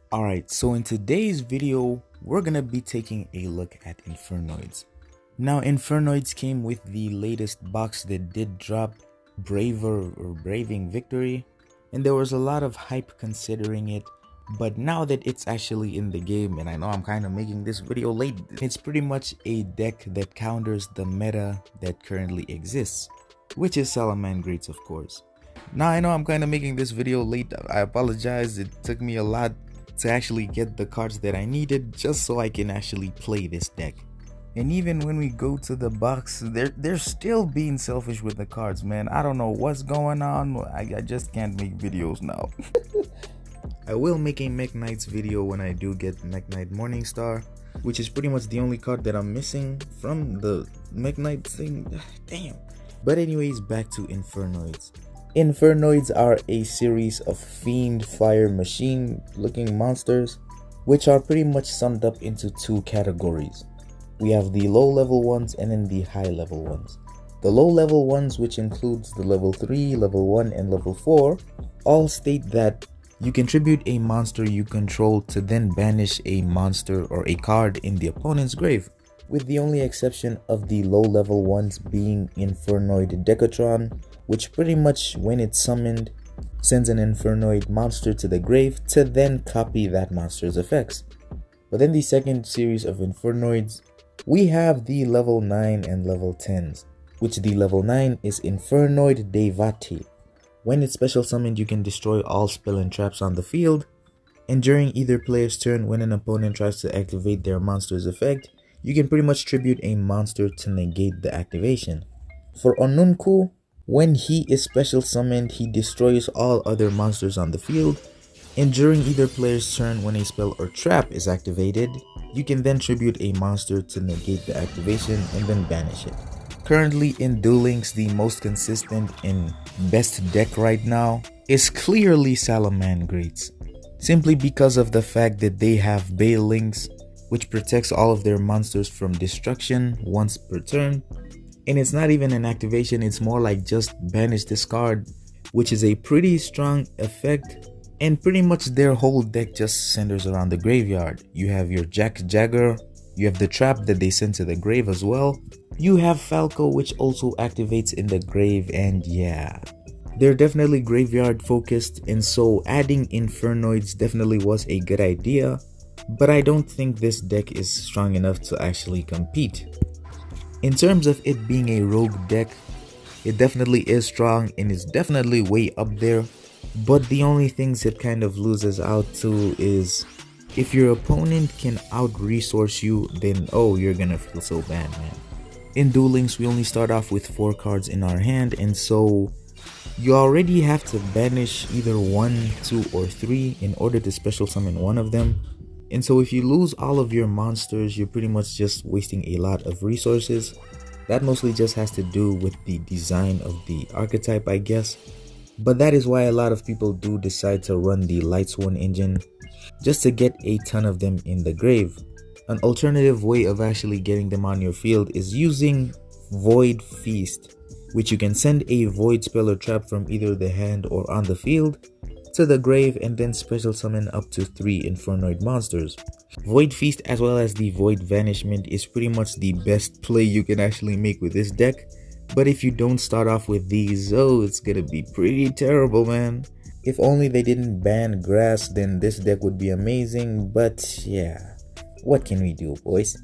Alright, so in today's video, we're gonna be taking a look at Infernoids. Now, Infernoids came with the latest box that did drop, Braver or Braving Victory, and there was a lot of hype considering it. But now that it's actually in the game, and I know I'm kind of making this video late, it's pretty much a deck that counters the meta that currently exists, which is Salamangreats, of course. Now I know I'm kind of making this video late. I apologize. It took me a lot to actually get the cards that I needed just so I can actually play this deck. And even when we go to the box, they're still being selfish with the cards, man. I don't know what's going on. I just can't make videos now. I will make a Mech Knights video when I do get Mech Knight Morningstar, which is pretty much the only card that I'm missing from the Mech Knight thing. Damn. But anyways, back to Infernoids. Infernoids are a series of fiend fire machine looking monsters, which are pretty much summed up into two categories. We have the low level ones and then the high level ones. The low level ones, which includes the level 3, level 1 and level 4, all state that you contribute a monster you control to then banish a monster or a card in the opponent's grave, with the only exception of the low level ones being Infernoid Decatron, which pretty much when it's summoned sends an Infernoid monster to the grave to then copy that monster's effects. But in the second series of Infernoids, we have the level 9 and level 10s, which the level 9 is Infernoid Devati. When it's special summoned, you can destroy all spell and traps on the field, and during either player's turn when an opponent tries to activate their monster's effect, you can pretty much tribute a monster to negate the activation. For Onunku, when he is special summoned, he destroys all other monsters on the field, and during either player's turn when a spell or trap is activated, you can then tribute a monster to negate the activation and then banish it. Currently in Duel Links, the most consistent and best deck right now is clearly Salamangreats, simply because of the fact that they have Duel Links, which protects all of their monsters from destruction once per turn. And it's not even an activation, it's more like just banish this card, which is a pretty strong effect. And pretty much their whole deck just centers around the graveyard. You have your Jack Jagger, you have the trap that they send to the grave as well. You have Falco, which also activates in the grave, and yeah, they're definitely graveyard focused, and so adding Infernoids definitely was a good idea, but I don't think this deck is strong enough to actually compete. In terms of it being a rogue deck, it definitely is strong and it's definitely way up there, but the only things it kind of loses out to is if your opponent can out-resource you, then oh, you're gonna feel so bad, man. In Duel Links, we only start off with 4 cards in our hand, and so you already have to banish either 1, 2, or 3 in order to special summon one of them. And so if you lose all of your monsters, you're pretty much just wasting a lot of resources. That mostly just has to do with the design of the archetype, I guess. But that is why a lot of people do decide to run the Lightsworn engine, just to get a ton of them in the grave. An alternative way of actually getting them on your field is using Void Feast, which you can send a void spell or trap from either the hand or on the field to the grave and then special summon up to 3 Infernoid monsters. Void Feast as well as the Void Vanishment is pretty much the best play you can actually make with this deck, but if you don't start off with these, oh, it's gonna be pretty terrible, man. If only they didn't ban grass, then this deck would be amazing, but yeah, what can we do, boys?